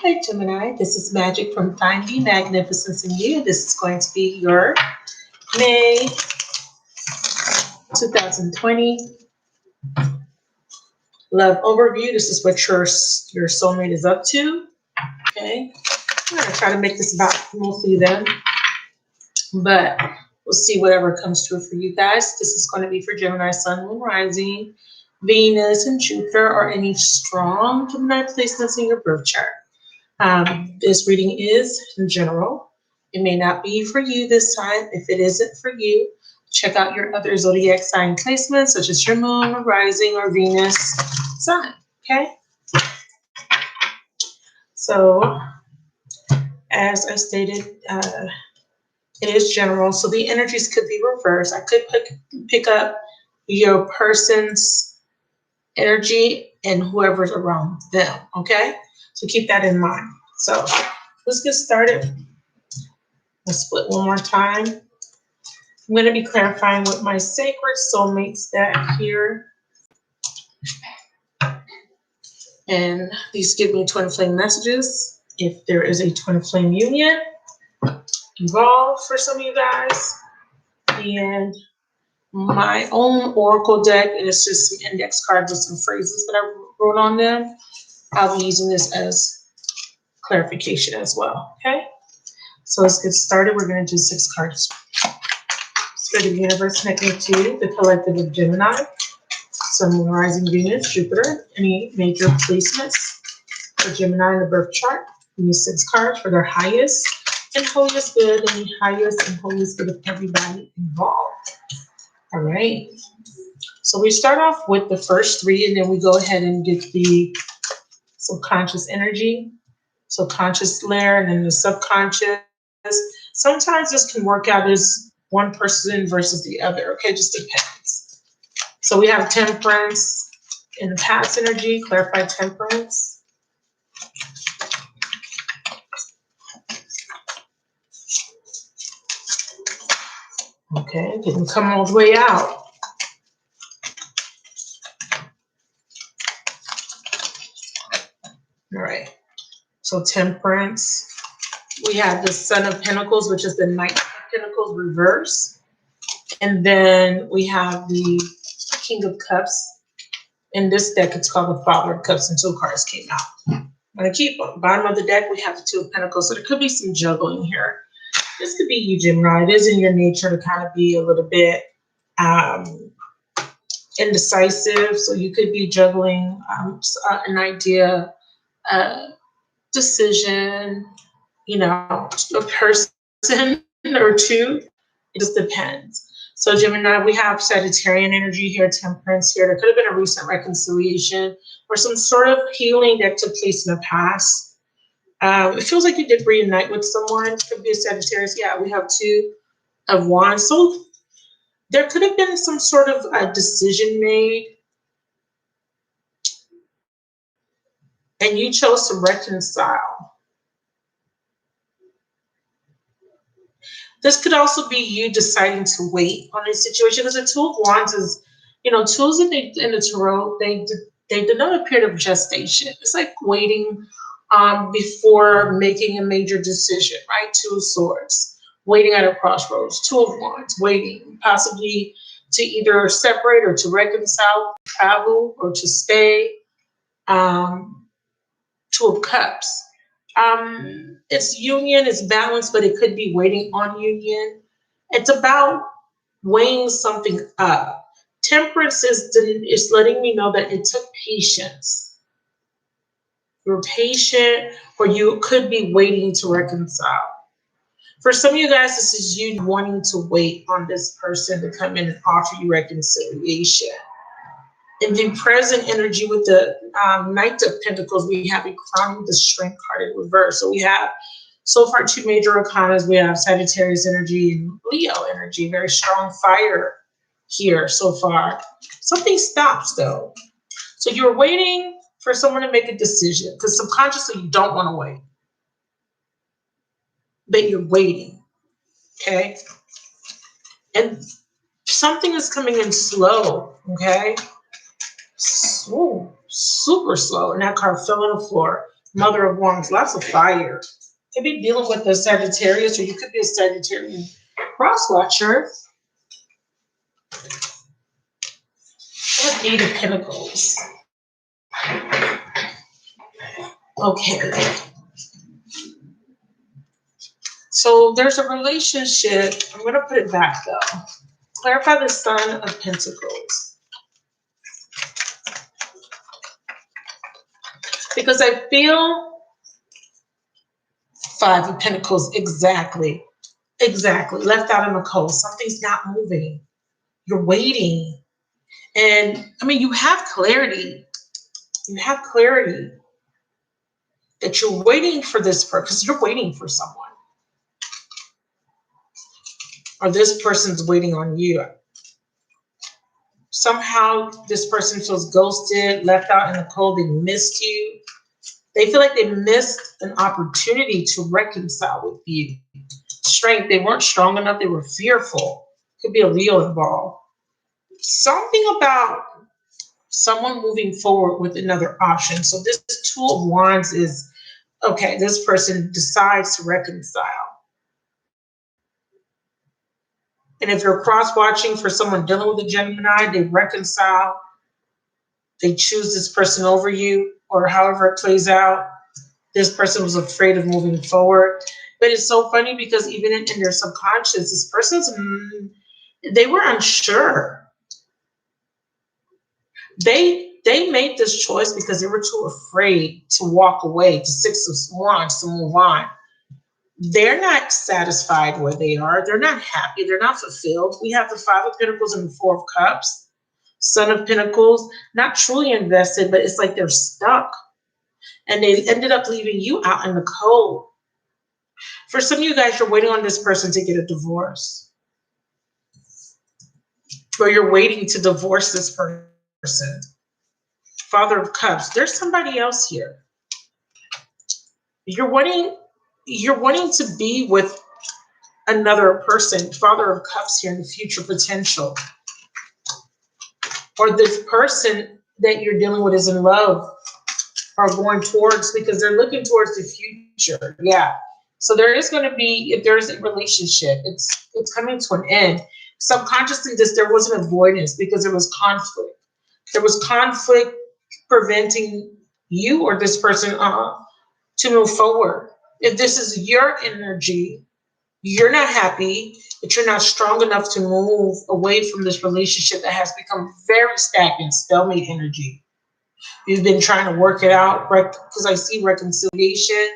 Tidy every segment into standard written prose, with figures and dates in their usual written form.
Hi, Gemini. This is Magic from Finding Magnificence in You. This is going to be your May 2020 love overview. This is what your soulmate is up to. Okay. I'm going to try to make this about mostly them, but we'll see whatever comes through for you guys. This is going to be for Gemini, Sun, Moon, Rising, Venus, and Jupiter, or any strong Gemini placements in your birth chart. This reading is in general. It may not be for you this time. If it isn't for you, check out your other zodiac sign placements, such as your moon, rising, or Venus, sun. Okay. So, as I stated, it is general. So the energies could be reversed. I could pick up your person's energy and whoever's around them. Okay. So keep that in mind. So let's get started. Let's split one more time. I'm going to be clarifying with my sacred soulmates deck here. And these give me twin flame messages. If there is a twin flame union involved for some of you guys. And my own oracle deck is just some index cards with some phrases that I wrote on them. I'll be using this as clarification as well. Okay. So let's get started. We're going to do 6 cards. Spirit of the universe, connect me to the collective of Gemini, Sun, Moon, Rising, Venus, Jupiter. Any major placements for Gemini in the birth chart. Give me 6 cards for their highest and holiest good, and the highest and holiest good of everybody involved. All right. So we start off with the first 3, and then we go ahead and get the subconscious energy, subconscious layer, and then the subconscious. Sometimes this can work out as one person versus the other. Okay, just depends. So we have temperance in the past energy, clarify temperance. Okay, didn't come all the way out. All right, so temperance. We have the Son of Pentacles, which is the Knight of Pentacles reverse. And then we have the King of Cups. In this deck, it's called the Father of Cups until cards came out. I'm going to keep on the bottom of the deck. We have the 2 of Pentacles. So there could be some juggling here. This could be you, Gemini. It is in your nature to kind of be a little bit indecisive. So you could be juggling an idea, decision, you know, a person or 2. It just depends. So Gemini, we have Sagittarian energy here, temperance here. There could have been a recent reconciliation or some sort of healing that took place in the past. It feels like you did reunite with someone. It could be a Sagittarius. Yeah, we have 2 of Wands. So there could have been some sort of a decision made, and you chose to reconcile. This could also be you deciding to wait on a situation, because the 2 of Wands is, you know, 2s in the tarot, they denote a period of gestation. It's like waiting before making a major decision, right? 2 of Swords, waiting at a crossroads. 2 of Wands, waiting, possibly to either separate or to reconcile, travel or to stay. 2 of Cups. It's union, it's balance, but it could be waiting on union. It's about weighing something up. Temperance is letting me know that it took patience. You're patient, or you could be waiting to reconcile. For some of you guys, this is you wanting to wait on this person to come in and offer you reconciliation. In the present energy with the Knight of Pentacles, we have a crowning the Strength card in reverse. So we have, so far, 2 major arcanas. We have Sagittarius energy and Leo energy. Very strong fire here so far. Something stops, though. So you're waiting for someone to make a decision, because subconsciously you don't want to wait. But you're waiting, okay? And something is coming in slow, okay? Ooh, super slow. And that card fell on the floor. Mother of Wands, lots of fire. Could be dealing with a Sagittarius, or you could be a Sagittarian cross watcher. What Eight of Pentacles? Okay. So there's a relationship. I'm going to put it back though. Clarify the Sun of Pentacles. Because I feel Five of Pentacles, exactly. Exactly. Left out in the cold. Something's not moving. You're waiting. And I mean, you have clarity. You have clarity that you're waiting for this person, because you're waiting for someone. Or this person's waiting on you. Somehow this person feels ghosted, left out in the cold. They missed you. They feel like they missed an opportunity to reconcile with you. Strength, they weren't strong enough. They were fearful. Could be a Leo involved. Something about someone moving forward with another option. So this Two of Wands is, okay, this person decides to reconcile. And if you're cross-watching for someone dealing with a Gemini, they reconcile. They choose this person over you, or however it plays out. This person was afraid of moving forward. But it's so funny because even in their subconscious, this person's, they were unsure. They made this choice because they were too afraid to walk away, to Six of Wands, to move on. They're not satisfied where they are. They're not happy. They're not fulfilled. We have the Five of Pentacles and the Four of Cups. Son of Pentacles, not truly invested, but it's like they're stuck. And they ended up leaving you out in the cold. For some of you guys, you're waiting on this person to get a divorce. Or you're waiting to divorce this person. Father of Cups, there's somebody else here. You're wanting to be with another person. Father of Cups here in the future potential. Or this person that you're dealing with is in love or going towards, because they're looking towards the future. Yeah. So there is going to be, if there's a relationship, it's coming to an end. Subconsciously, there was an avoidance because there was conflict. There was conflict preventing you or this person to move forward. If this is your energy, you're not happy, but you're not strong enough to move away from this relationship that has become very stagnant, stalemate energy. You've been trying to work it out, right? Because I see reconciliation,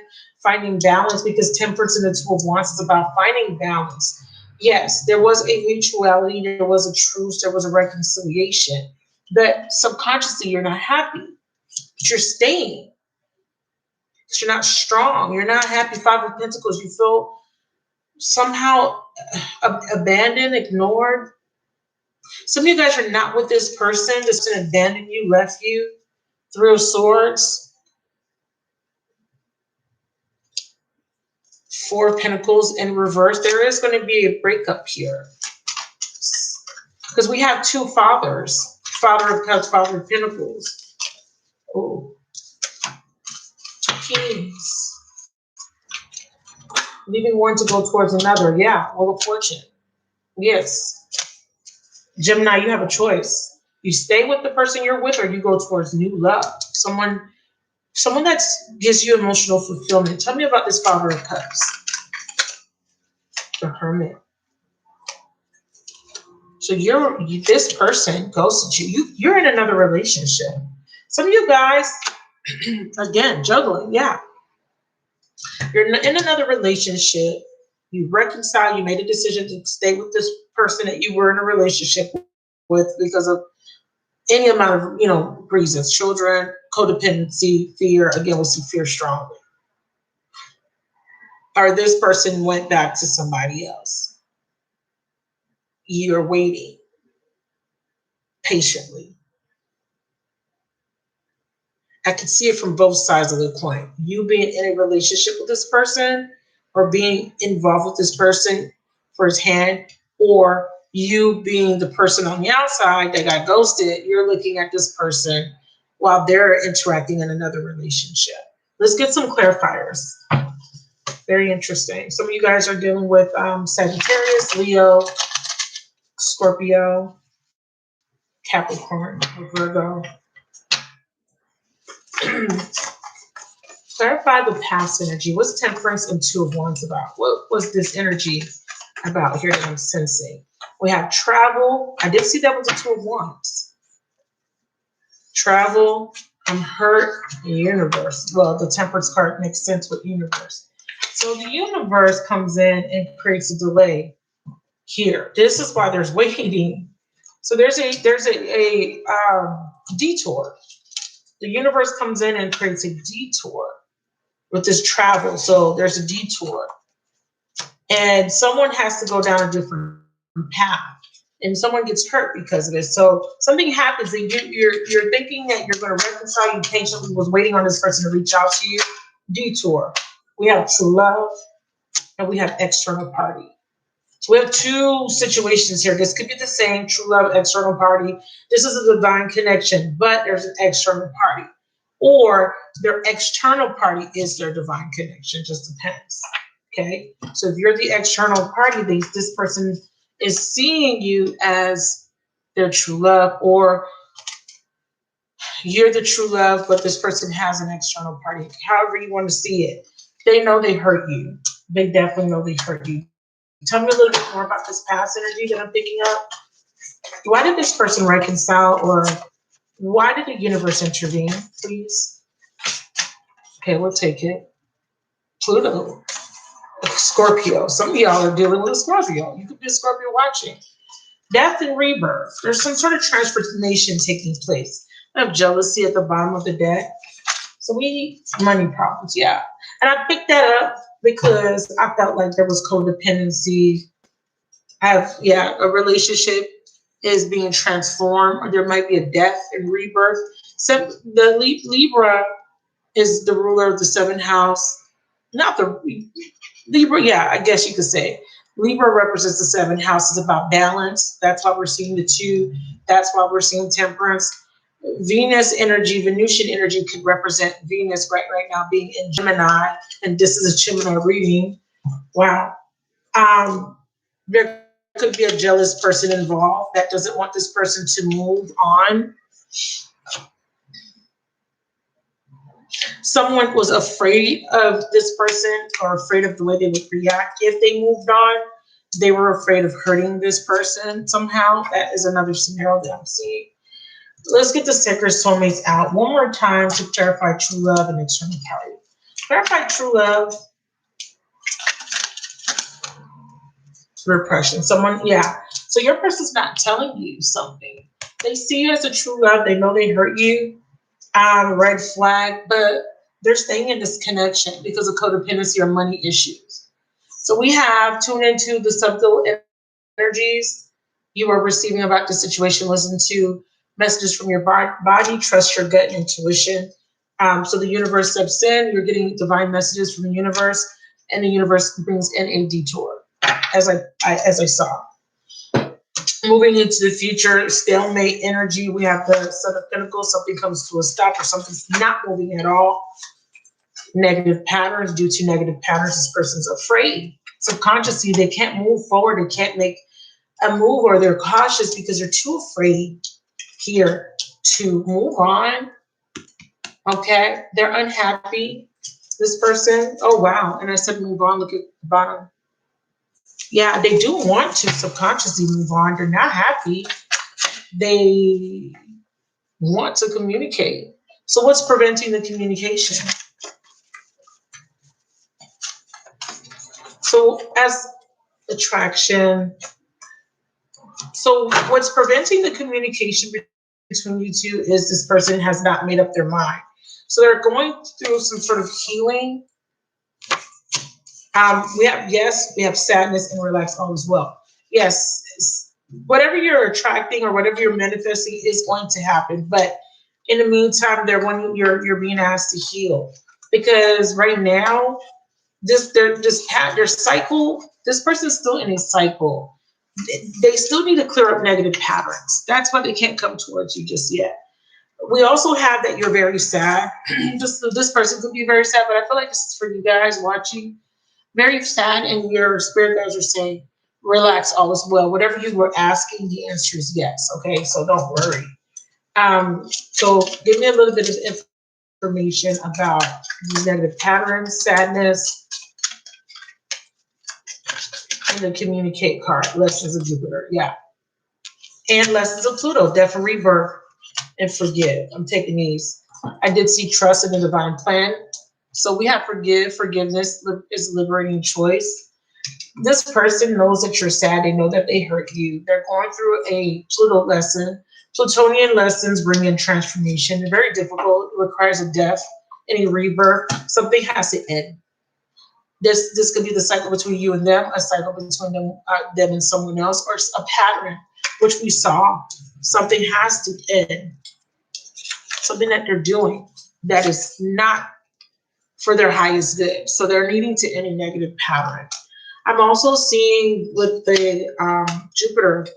finding balance, because Temperance and the Two of Wands is about finding balance. Yes, there was a mutuality, there was a truce, there was a reconciliation, but subconsciously you're not happy, but you're staying. But you're not strong, you're not happy. Five of Pentacles, you feel somehow abandoned, ignored. Some of you guys are not with this person. This person abandoned you, left you. Three of Swords. Four of Pentacles in reverse. There is going to be a breakup here. Because we have two fathers. Father of Cups, Father of Pentacles. Oh. Kings. Leaving one to go towards another. Yeah, Wheel of Fortune. Yes. Gemini, you have a choice. You stay with the person you're with, or you go towards new love. Someone that gives you emotional fulfillment. Tell me about this Father of Cups. The Hermit. So this person ghosted you. You're in another relationship. Some of you guys, again, juggling. Yeah. You're in another relationship. You reconcile. You made a decision to stay with this person that you were in a relationship with because of any amount of, reasons. Children, codependency, fear. Again, we see fear strongly. Or this person went back to somebody else. You're waiting patiently. I can see it from both sides of the coin. You being in a relationship with this person, or being involved with this person firsthand, or you being the person on the outside that got ghosted. You're looking at this person while they're interacting in another relationship. Let's get some clarifiers. Very interesting. Some of you guys are dealing with Sagittarius, Leo, Scorpio, Capricorn, or Virgo. Clarify the past energy. What's Temperance and Two of Wands about? What was this energy about here that I'm sensing? We have travel. I did see that was the Two of Wands. Travel. I'm hurt. Universe. Well, the Temperance card makes sense with universe. So the universe comes in and creates a delay here. This is why there's waiting. So there's a detour. The universe comes in and creates a detour with this travel. So there's a detour. And someone has to go down a different path. And someone gets hurt because of it. So something happens and you're thinking that you're going to reconcile. You patiently was waiting on this person to reach out to you. Detour. We have true love and we have external party. So we have two situations here. This could be the same, true love, external party. This is a divine connection, but there's an external party. Or their external party is their divine connection. Just depends. Okay. So if you're the external party, this person is seeing you as their true love, or you're the true love, but this person has an external party. However you want to see it. They know they hurt you. They definitely know they hurt you. Tell me a little bit more about this past energy that I'm picking up. Why did this person reconcile, or why did the universe intervene, please? Okay, we'll take it. Pluto. Scorpio. Some of y'all are dealing with a Scorpio. You could be a Scorpio watching. Death and rebirth. There's some sort of transformation taking place. I have jealousy at the bottom of the deck. So money problems, yeah. And I picked that up because I felt like there was codependency. A relationship is being transformed, or there might be a death and rebirth. So the Libra is the ruler of the seventh house. Not the Libra, yeah, I guess you could say. Libra represents the seventh house. It's about balance. That's why we're seeing the two. That's why we're seeing temperance. Venus energy, Venusian energy could represent Venus right now being in Gemini. And this is a Gemini reading. Wow. There could be a jealous person involved that doesn't want this person to move on. Someone was afraid of this person, or afraid of the way they would react if they moved on. They were afraid of hurting this person somehow. That is another scenario that I'm seeing. Let's get the sacred soulmates out one more time to clarify true love and external party. Clarify true love. Repression. Someone, yeah. So your person's not telling you something. They see you as a true love. They know they hurt you. Red flag, but they're staying in this connection because of codependency or money issues. So we have tuned into the subtle energies you are receiving about the situation. Listen to messages from your body, trust your gut and intuition. So the universe steps in, you're getting divine messages from the universe, and the universe brings in a detour, as I saw. Moving into the future, stalemate energy. We have the Son of Pentacles. Something comes to a stop, or something's not moving at all. Negative patterns. Due to negative patterns, this person's afraid. Subconsciously, they can't move forward. They can't make a move, or they're cautious because they're too afraid here to move on. Okay, they're unhappy. This person, oh wow, and I said move on. Look at the bottom. Yeah, they do want to subconsciously move on. They're not happy. They want to communicate. So what's preventing the communication? So as attraction, so what's preventing the communication between you two is this person has not made up their mind. So they're going through some sort of healing. We have sadness and relax all as well. Yes, whatever you're attracting or whatever you're manifesting is going to happen. But in the meantime, you're being asked to heal, because right now, their cycle. This person's still in a cycle. They still need to clear up negative patterns. That's why they can't come towards you just yet. We also have that you're very sad. This person could be very sad, but I feel like this is for you guys watching. Very sad, and your spirit guides are saying, relax, all is well. Whatever you were asking, the answer is yes. Okay, so don't worry. So give me a little bit of information about these negative patterns, sadness, and the communicate card, lessons of Jupiter. Yeah. And lessons of Pluto, death and rebirth, and forgive. I'm taking these. I did see trust in the divine plan. So we have forgiveness is liberating choice. This person knows that you're sad. They know that they hurt you. They're going through a Pluto lesson. Plutonian lessons bring in transformation. They're very difficult. It requires a death and a rebirth. Something has to end. This could be the cycle between you and them, a cycle between them and someone else, or a pattern, which we saw. Something has to end. Something that they're doing that is not for their highest good. So they're needing to end a negative pattern. I'm also seeing with the Jupiter,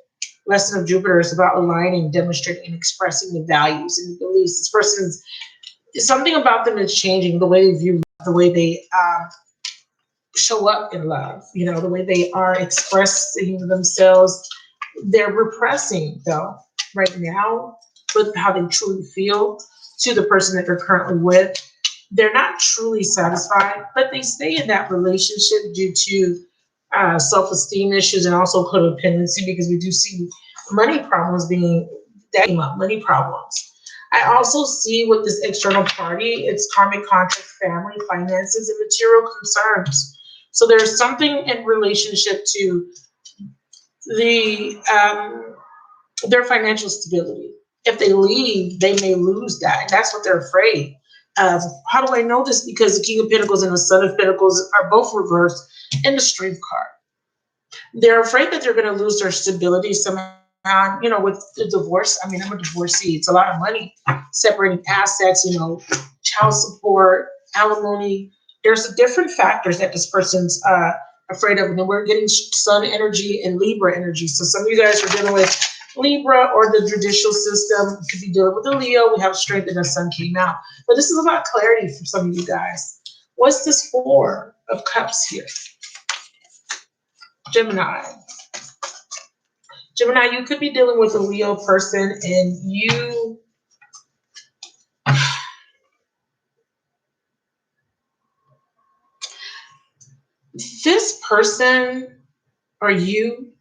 lesson of Jupiter is about aligning, demonstrating, and expressing the values and beliefs. This person's, something about them is changing, the way they view, the way they show up in love, the way they are expressing themselves. They're repressing, though, right now, with how they truly feel to the person that they're currently with. They're not truly satisfied, but they stay in that relationship due to self-esteem issues and also codependency, because we do see money problems being that came up, money problems. I also see with this external party, it's karmic contract, family, finances, and material concerns. So there's something in relationship to the their financial stability. If they leave, they may lose that. And that's what they're afraid of. How do I know this? Because the King of Pentacles and the Son of Pentacles are both reversed in the Strength card. They're afraid that they're going to lose their stability somehow, with the divorce. I mean, I'm a divorcee. It's a lot of money, separating assets, child support, alimony. There's different factors that this person's afraid of. And then we're getting Sun energy and Libra energy. So some of you guys are dealing with Libra or the judicial system. You could be dealing with a Leo. We have Strength and the Sun came out. But this is about clarity for some of you guys. What's this Four of Cups here? Gemini. Gemini, you could be dealing with a Leo person, and this person or you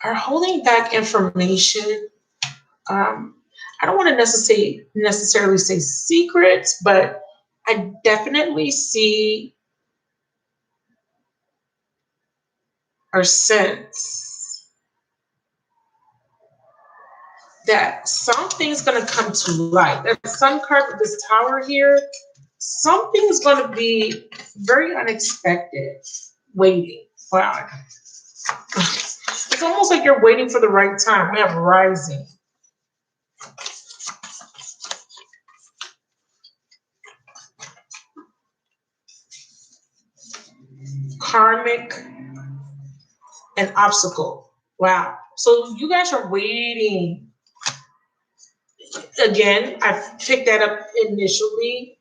are holding back information. I don't want to necessarily say secrets, but I definitely see or sense that something's going to come to light. There's some card with this Tower here. Something's going to be very unexpected. Waiting. Wow. It's almost like you're waiting for the right time. We have Rising. Karmic and obstacle. Wow. So you guys are waiting. Again, I picked that up initially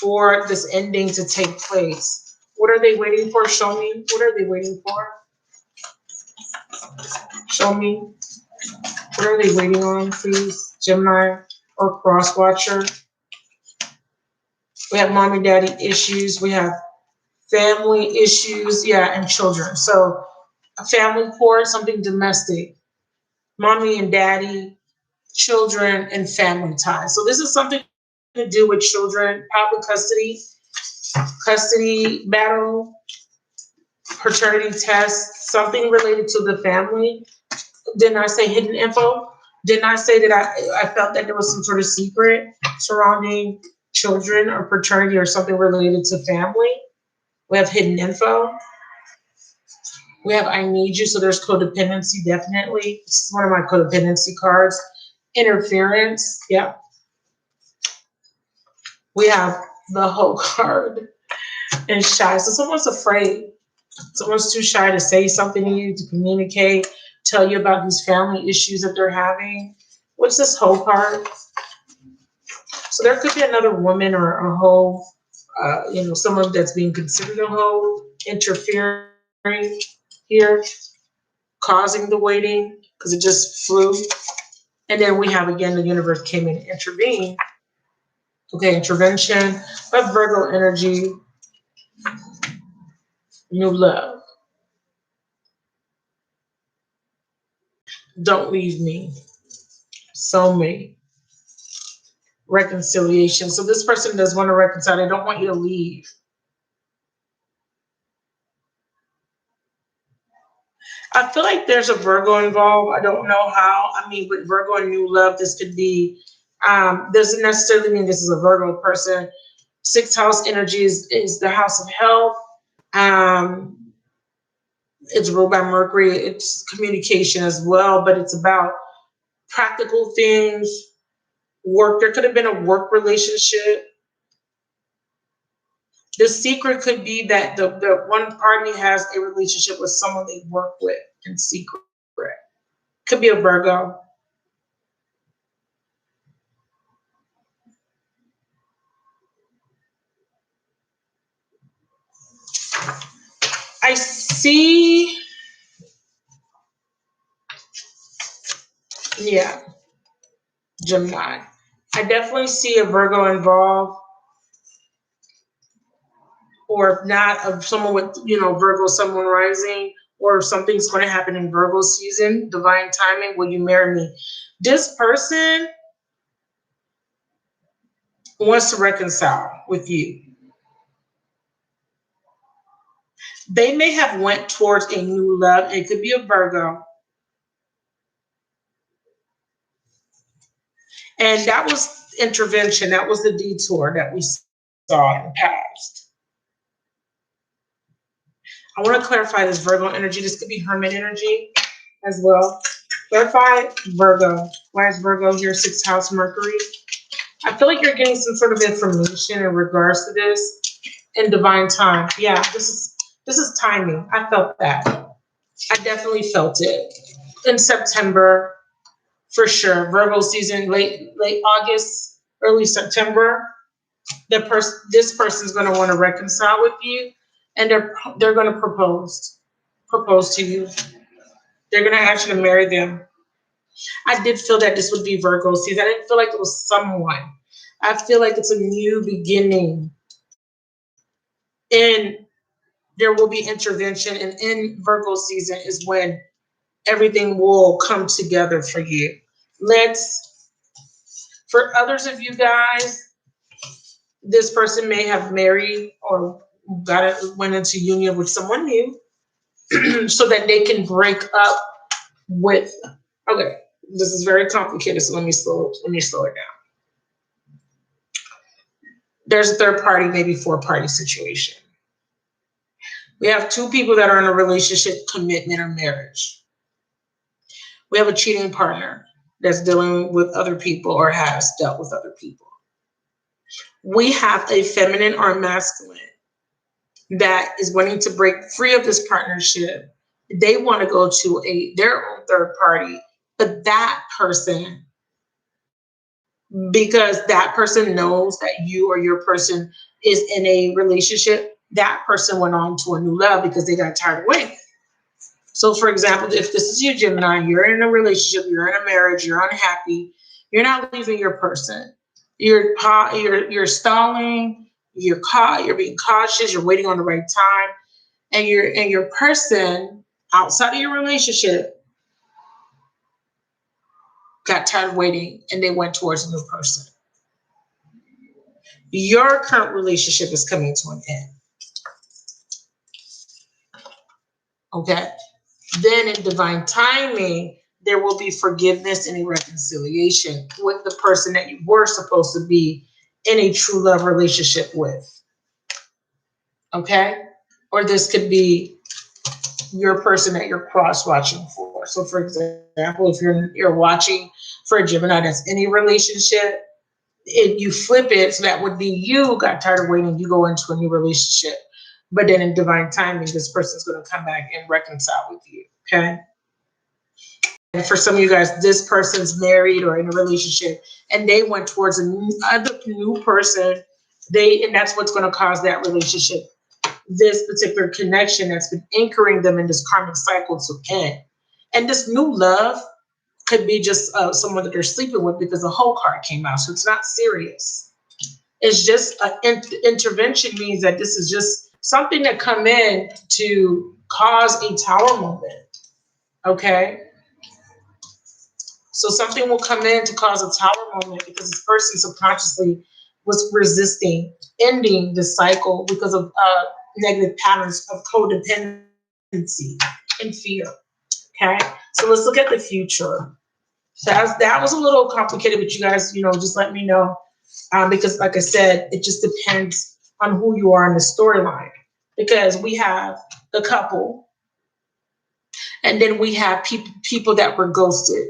for this ending to take place. What are they waiting for? Show me. What are they waiting for? Show me. What are they waiting on, please? Gemini or Cross Watcher. We have mommy daddy issues. We have family issues. Yeah, and children. So a family court, something domestic. Mommy and daddy, children, and family ties. So this is something to do with children, probably custody battle, paternity test, something related to the family. Didn't I say hidden info? Didn't I say that I felt that there was some sort of secret surrounding children or paternity or something related to family? We have hidden info. We have I need you. So there's codependency, definitely. This is one of my codependency cards. Interference. Yeah. We have the Hope card and shy. So someone's afraid. Someone's too shy to say something to you, to communicate, tell you about these family issues that they're having. What's this hoe card? So there could be another woman or a hoe, someone that's being considered a hoe, interfering here, causing the waiting, because it just flew. And then we have, again, the universe came in and intervened. Okay, intervention. But Virgo energy, new love. Don't leave me. Soulmate. Reconciliation. So this person does want to reconcile. They don't want you to leave. I feel like there's a Virgo involved. I don't know how. I mean, with Virgo and new love, this could be, doesn't necessarily mean this is a Virgo person. Sixth house energy is the house of health. It's ruled by Mercury. It's communication as well, but it's about practical things, work. There could have been a work relationship. The secret could be that the one party has a relationship with someone they work with in secret. Could be a Virgo. I see, yeah, Gemini. I definitely see a Virgo involved, or if not, of someone with, Virgo, someone rising, or if something's going to happen in Virgo season, divine timing, will you marry me? This person wants to reconcile with you. They may have went towards a new love. It could be a Virgo. And that was intervention. That was the detour that we saw in the past. I want to clarify this Virgo energy. This could be Hermit energy as well. Clarify Virgo. Why is Virgo here? Sixth house Mercury. I feel like you're getting some sort of information in regards to this in divine time. Yeah, this is timing. I felt that. I definitely felt it in September. For sure, Virgo season, late August, early September. This person's going to want to reconcile with you, and they're going to propose to you. They're going to ask you to marry them. I did feel that this would be Virgo season. I didn't feel like it was someone. I feel like it's a new beginning, and there will be intervention. And in Virgo season is when everything will come together for you. For others of you guys, this person may have married or went into union with someone new so that they can break up with. Okay, this is very complicated, so let me slow it down. There's a third party, maybe four-party situation. We have two people that are in a relationship, commitment, or marriage. We have a cheating partner that's dealing with other people or has dealt with other people. We have a feminine or a masculine that is wanting to break free of this partnership. They want to go to their own third party, but that person, because that person knows that you or your person is in a relationship, that person went on to a new love because they got tired of waiting. So, for example, if this is you, Gemini, you're in a relationship, you're in a marriage, you're unhappy, you're not leaving your person. You're stalling, you're being cautious, you're waiting on the right time, and your person outside of your relationship got tired of waiting and they went towards a new person. Your current relationship is coming to an end. Okay? Then in divine timing, there will be forgiveness and a reconciliation with the person that you were supposed to be in a true love relationship with. Okay? Or this could be your person that you're cross-watching for. So for example, if you're watching for a Gemini that's in a relationship, if you flip it, so that would be you got tired of waiting, you go into a new relationship. But then in divine timing, this person's going to come back and reconcile with you. Okay? for some of you guys, this person's married or in a relationship, and they went towards another new person. And that's what's going to cause that relationship, this particular connection that's been anchoring them in this karmic cycle to end. And this new love could be just someone that they're sleeping with, because the whole card came out. So it's not serious. It's just an intervention, means that this is just something that come in to cause a tower moment. Okay. So something will come in to cause a tower moment because this person subconsciously was resisting ending the cycle because of negative patterns of codependency and fear. Okay, so let's look at the future. So that was a little complicated, but you guys, just let me know, because like I said, it just depends on who you are in the storyline. Because we have the couple, and then we have people that were ghosted,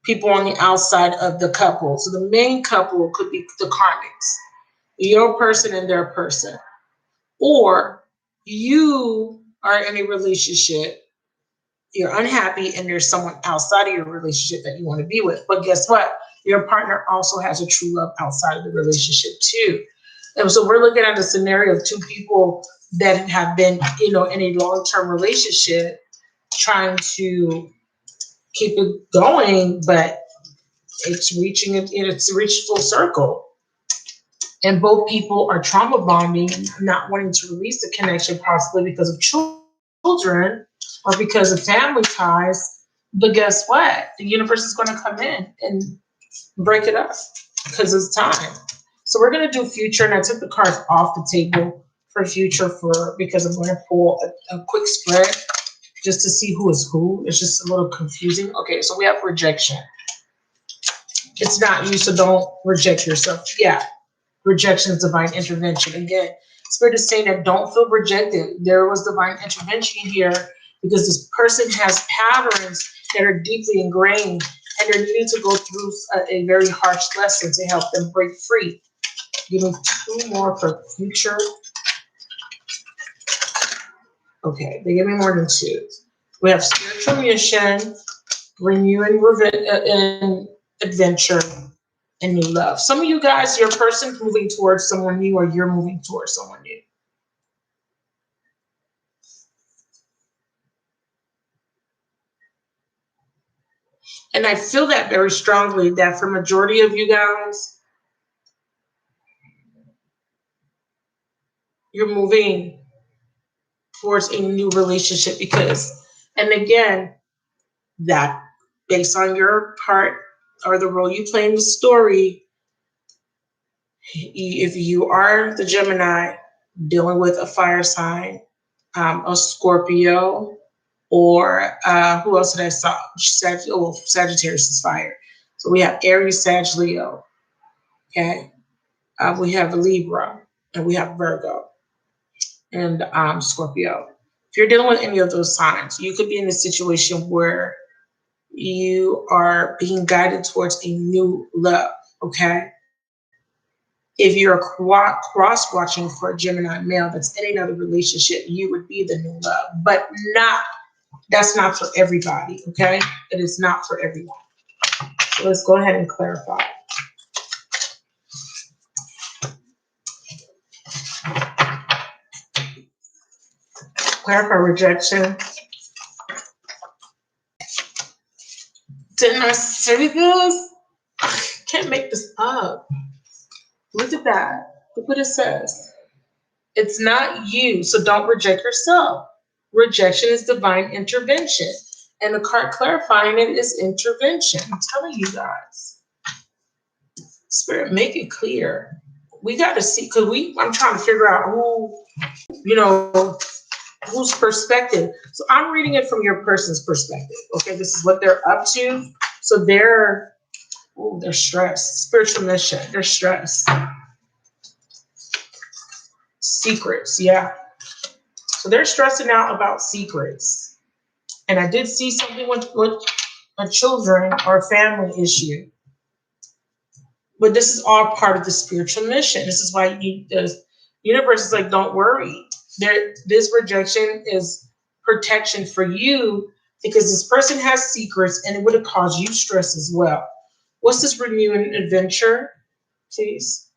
people on the outside of the couple. So the main couple could be the karmics, your person and their person, or you are in a relationship, you're unhappy, and there's someone outside of your relationship that you want to be with. But guess what? Your partner also has a true love outside of the relationship too. And so we're looking at a scenario of two people that have been, in a long-term relationship, trying to keep it going, but it's reached full circle. And both people are trauma bonding, not wanting to release the connection, possibly because of children or because of family ties. But guess what? The universe is going to come in and break it up because it's time. So we're going to do future, and I took the cards off the table for future because I'm going to pull a quick spread just to see who is who. It's just a little confusing. Okay, so we have rejection. It's not you, so don't reject yourself. Yeah, rejection is divine intervention. Again, Spirit is saying that don't feel rejected. There was divine intervention here because this person has patterns that are deeply ingrained, and they're needing to go through a very harsh lesson to help them break free. Give me two more for future. Okay, they give me more than two. We have spiritual mission, renewing and adventure, and new love. Some of you guys, your person's moving towards someone new, or you're moving towards someone new. And I feel that very strongly, that for majority of you guys, you're moving towards a new relationship because, and again, that based on your part or the role you play in the story, if you are the Gemini dealing with a fire sign, a Scorpio, or who else did I saw? Sagittarius is fire. So we have Aries, Sag, Leo. Okay. We have Libra, and we have Virgo, and Scorpio. If you're dealing with any of those signs, you could be in a situation where you are being guided towards a new love. Okay. If you're cross-watching for a Gemini male that's in another relationship, you would be the new love, but that's not for everybody, okay? It is not for everyone. So let's go ahead and clarify. Clarify rejection. Didn't I say this? I can't make this up. Look at that. Look what it says. It's not you, so don't reject yourself. Rejection is divine intervention. And the card clarifying it is intervention. I'm telling you guys. Spirit, make it clear. We got to see, because I'm trying to figure out whose perspective. So I'm reading it from your person's perspective. Okay, this is what they're up to. So they're stressed. Spiritual mission. They're stressed. Secrets, yeah. So they're stressing out about secrets. And I did see something with a children or a family issue. But this is all part of the spiritual mission. This is why the universe is like, don't worry. This rejection is protection for you because this person has secrets and it would have caused you stress as well. What's this renewing adventure, please?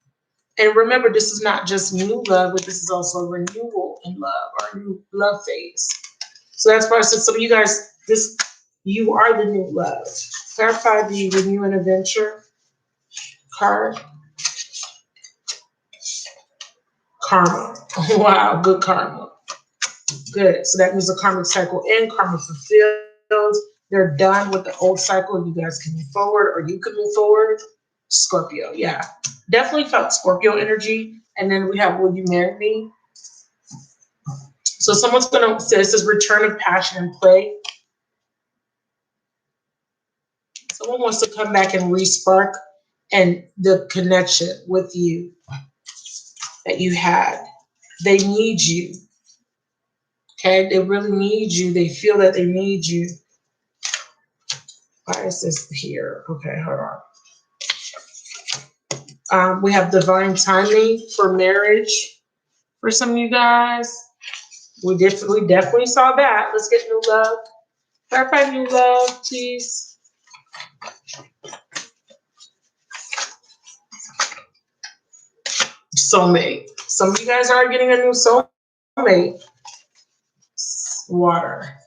And remember, this is not just new love, but this is also a renewal in love or a new love phase. So that's why I said some of you guys, you are the new love. Clarify the renewing adventure card. Karma. Wow, good karma. Good. So that means the karmic cycle and karma fulfilled. They're done with the old cycle. You guys can move forward, or you can move forward. Scorpio, yeah. Definitely felt Scorpio energy. And then we have Will You Marry Me? So someone's going to say this is return of passion and play. Someone wants to come back and re-spark and the connection with you that you had. They need you. Okay, they really need you. They feel that they need you. Why is this here? Okay, hold on. We have divine timing for marriage for some of you guys. We definitely saw that. Let's get new love. Clarify new love, please. Soulmate. Some of you guys are getting a new soulmate. Water.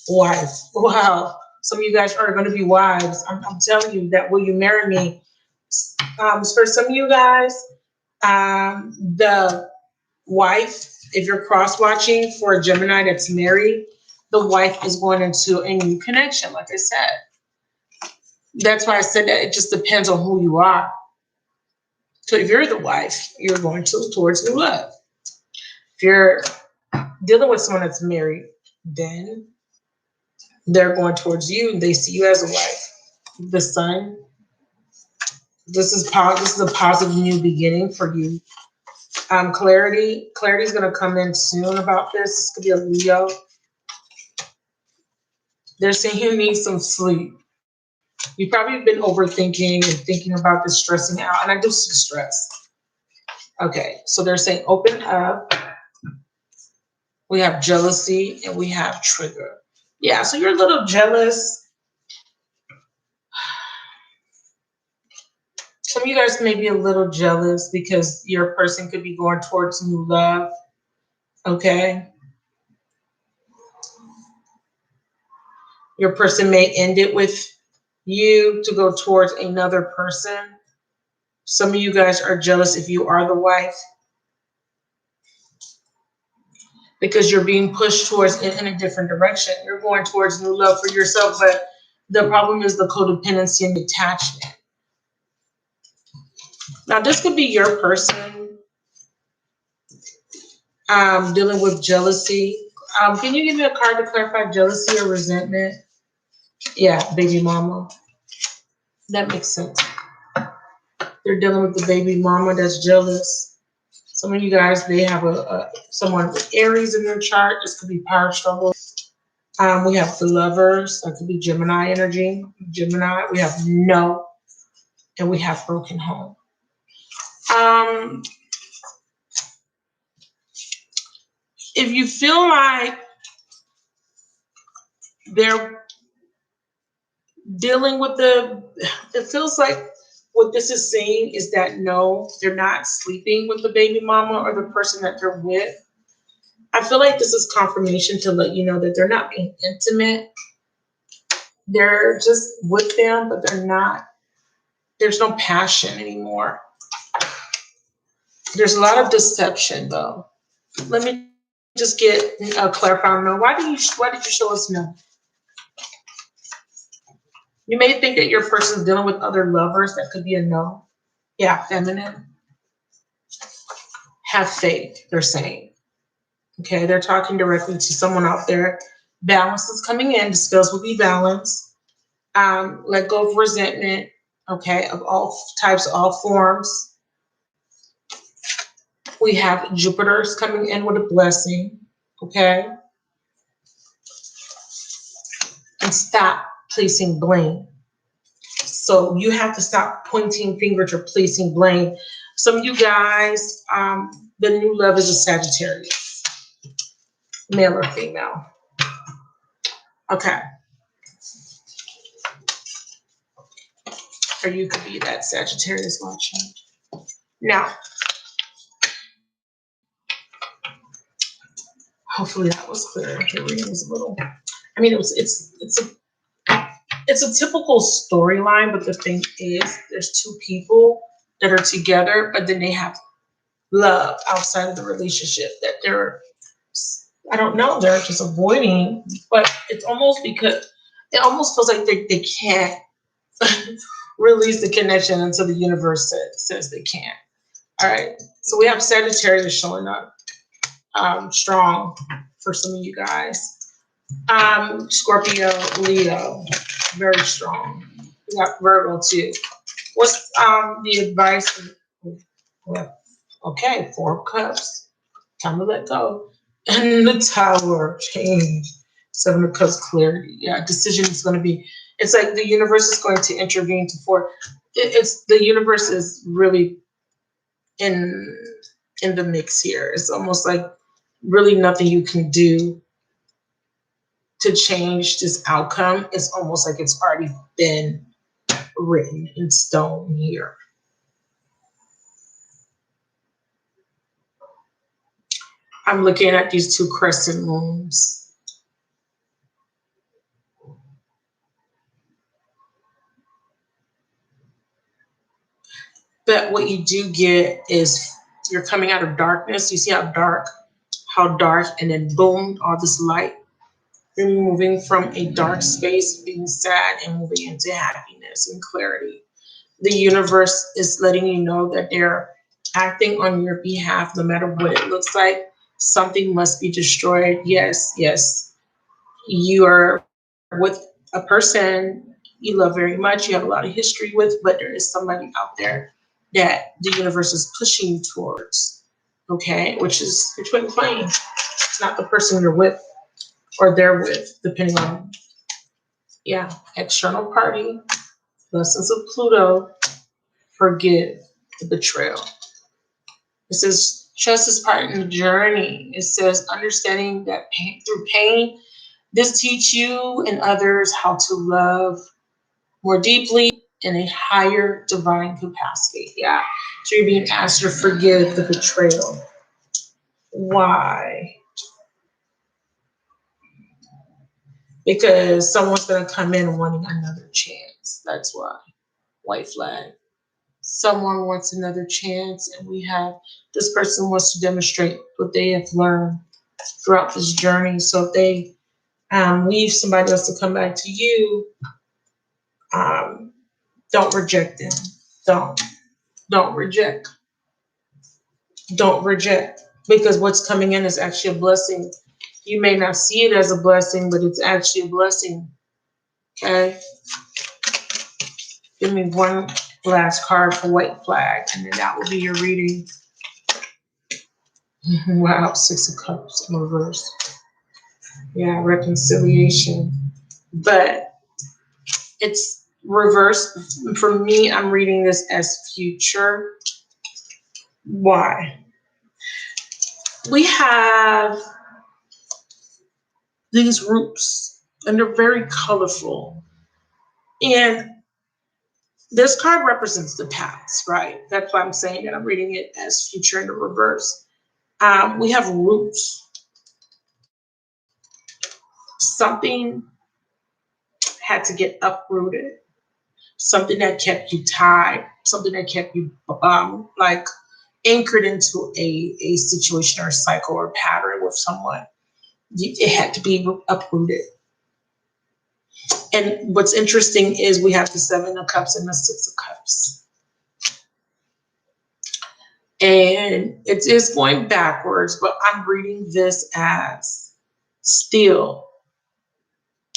Wife. Wow. Some of you guys are going to be wives. I'm telling you that Will You Marry Me? For some of you guys, the wife, if you're cross-watching for a Gemini that's married, the wife is going into a new connection, like I said. That's why I said that it just depends on who you are. So if you're the wife, you're going towards new love. If you're dealing with someone that's married, then they're going towards you and they see you as a wife. The sun. This is a positive new beginning for you. Clarity is going to come in soon about this. This could be a Leo. They're saying you need some sleep. You've probably been overthinking and thinking about this, stressing out, and I do see stress. Okay, so they're saying open up. We have jealousy and we have trigger. Yeah, so you're a little jealous. Some of you guys may be a little jealous because your person could be going towards new love. Okay. Your person may end it with you to go towards another person. Some of you guys are jealous if you are the wife, because you're being pushed towards in a different direction. You're going towards new love for yourself, but the problem is the codependency and attachment. Now, this could be your person dealing with jealousy. Can you give me a card to clarify jealousy or resentment? Yeah, baby mama. That makes sense. They're dealing with the baby mama that's jealous. Some of you guys, they have someone with Aries in their chart. This could be power struggle. We have the lovers. That could be Gemini energy. Gemini. We have no. And we have broken home. If you feel like they're dealing with it feels like what this is saying is that no, they're not sleeping with the baby mama or the person that they're with. I feel like this is confirmation to let you know that they're not being intimate. They're just with them, but they're not. There's no passion anymore. There's a lot of deception, though. Let me just get a clarifying no. Why did you show us no? You may think that your person is dealing with other lovers. That could be a no. Yeah, feminine. Have faith, they're saying. Okay, they're talking directly to someone out there. Balance is coming in. The scales will be balanced. Let go of resentment, okay, of all types, all forms. We have Jupiter's coming in with a blessing, okay? And stop placing blame. So you have to stop pointing fingers or placing blame. Some of you guys, the new love is a Sagittarius. male or female. Okay. Or you could be that Sagittarius watching. Now, hopefully that was clear. The reading was a little, I mean, it's a typical storyline, but the thing is there's two people that are together, but then they have love outside of the relationship that they're, I don't know, they're just avoiding, but it's almost because it almost feels like they can't release the connection until the universe says they can't. All right. So we have Sagittarius showing up strong for some of you guys. Scorpio, Leo, very strong. We got Virgo too. What's the advice? Well, okay, 4 of Cups. Time to let go. And the Tower, change. 7 of Cups, clarity. Yeah, decision is going to be. It's like the universe is going to intervene to for. It's the universe is really in the mix here. It's almost like really nothing you can do to change this outcome. It's almost like it's already been written in stone here. I'm looking at these 2 crescent moons. But what you do get is you're coming out of darkness. You see how dark, and then boom, all this light. You're moving from a dark space, being sad, and moving into happiness and clarity. The universe is letting you know that they're acting on your behalf, no matter what it looks like. Something must be destroyed. Yes, you are with a person you love very much, you have a lot of history with, but there is somebody out there that the universe is pushing you towards, okay? Which is your twin flame. It's not the person you're with or they're with, depending on, external party, lessons of Pluto, forgive the betrayal. It says, trust is part in the journey. It says, understanding that through pain, this teach you and others how to love more deeply in a higher divine capacity. Yeah. So you're being asked to forgive the betrayal. Why? Because someone's going to come in wanting another chance. That's why. White flag. Someone wants another chance, and we have this person wants to demonstrate what they have learned throughout this journey. So if they leave somebody else to come back to you, don't reject them. Don't reject. Don't reject, because what's coming in is actually a blessing. You may not see it as a blessing, but it's actually a blessing. Okay. Give me one last card for white flag, and then that will be your reading. Wow, 6 of Cups in reverse. Yeah, reconciliation. But it's reverse. For me, I'm reading this as future. Why? We have these roots, and they're very colorful. And this card represents the past, right? That's why I'm saying that I'm reading it as future in the reverse. We have roots. Something had to get uprooted. Something that kept you tied. Something that kept you like anchored into a situation or a cycle or pattern with someone. It had to be uprooted. And what's interesting is we have the 7 of Cups and the 6 of Cups. And it is going backwards, but I'm reading this as still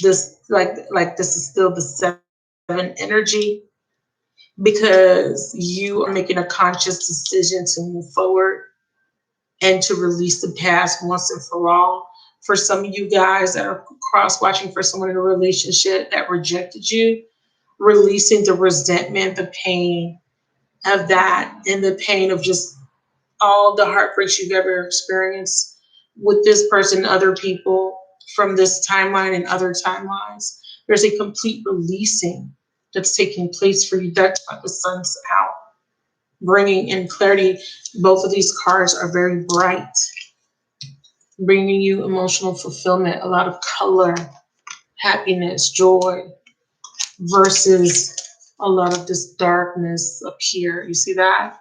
this, like this is still the 7 energy, because you are making a conscious decision to move forward and to release the past once and for all. For some of you guys that are cross-watching for someone in a relationship that rejected you, releasing the resentment, the pain of that, and the pain of just all the heartbreaks you've ever experienced, with this person, other people from this timeline and other timelines. There's a complete releasing that's taking place for you. That's what the sun's out, bringing in clarity. Both of these cards are very bright, bringing you emotional fulfillment, a lot of color, happiness, joy, versus a lot of this darkness up here. You see that?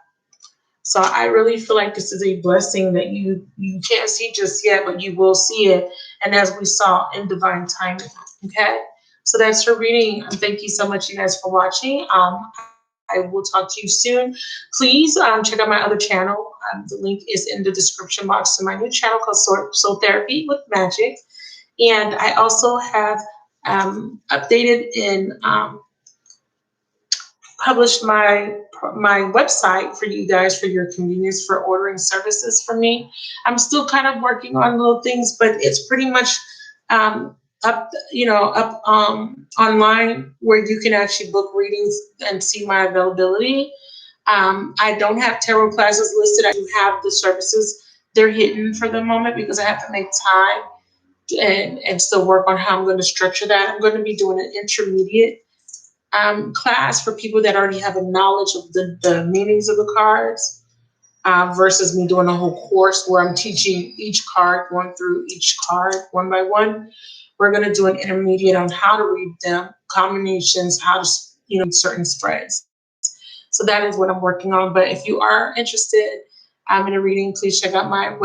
So I really feel like this is a blessing that you can't see just yet, but you will see it. And as we saw, in divine timing. Okay. So that's your reading. Thank you so much, you guys, for watching. I will talk to you soon. Please check out my other channel. The link is in the description box to my new channel called Soul Therapy with Magic. And I also have updated and published my website for you guys for your convenience for ordering services from me. I'm still kind of working on little things, but it's pretty much up online where you can actually book readings and see my availability. I don't have tarot classes listed. I do have the services. They're hidden for the moment because I have to make time and still work on how I'm going to structure that. I'm going to be doing an intermediate class for people that already have a knowledge of the meanings of the cards, versus me doing a whole course where I'm teaching each card, going through each card one by one. We're going to do an intermediate on how to read them, combinations, how to, certain spreads. So that is what I'm working on. But if you are interested in a reading, please check out my website.